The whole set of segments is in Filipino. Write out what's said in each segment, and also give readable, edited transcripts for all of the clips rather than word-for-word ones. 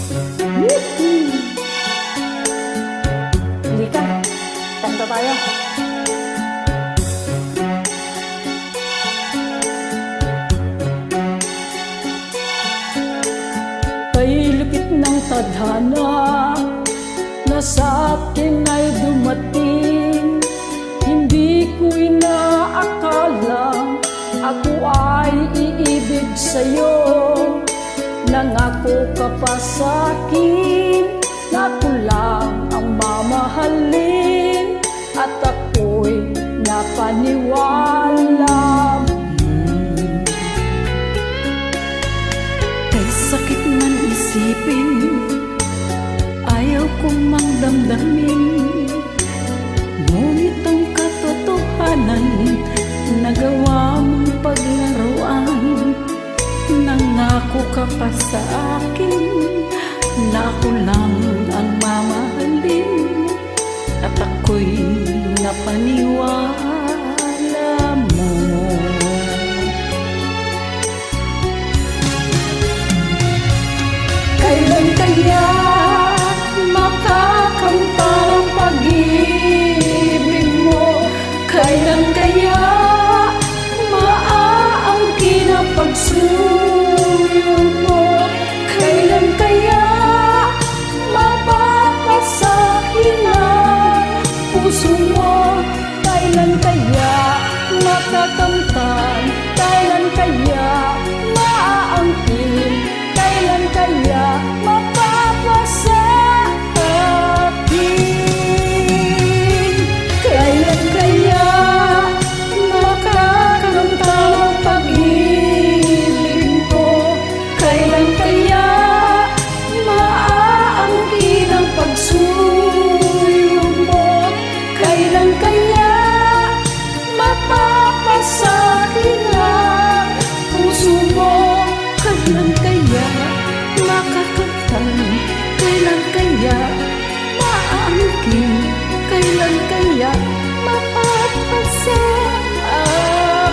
Halika, kanta tayo. Kay lupit ng tadhana na sa akin ay dumating, hindi ko inaakala ako ay iibig sa'yo. Nangako ka pa sa'kin na ako lang ang mamahalin, at ako'y napaniwala. Kay sakit man isipin, ayaw kong magdamdamin, ngunit ang katotohanan, nagawa mong paglaruan. Nangako ka pa sa akin na ako lang ang mamahalin, at ako'y napaniwala mo. Kailan kaya makakamtan ang pag-ibig mo? Kailan kaya maaangkin ang pagsuyo mo? Kailan kaya mapapasahin ang puso mo? Kailan kaya makakamtan? Kailan kaya maaangkin? Kailan kaya mapapasa akin? Kailan kaya makakamtan ang pag-ibig ko? Kailan kaya maaangkin ang pagsuyo mo? Kailan kaya mapapasakin ang puso mo? Kailan kaya makakamtan? Kailan kaya maaangkin? Kailan kaya mapapasa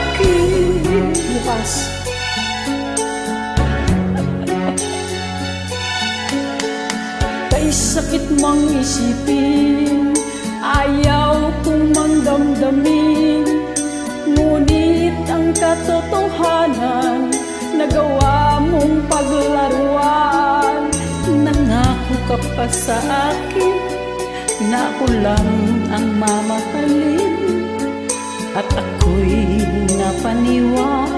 akin? Bukas. Kay sakit mang isipin, ayaw kong mangdamdamin, ngunit ang katotohanan, nagawa mong paglaruan. Nangako ka pa sa akin na ako lang ang mamahalin, at ako'y napaniwala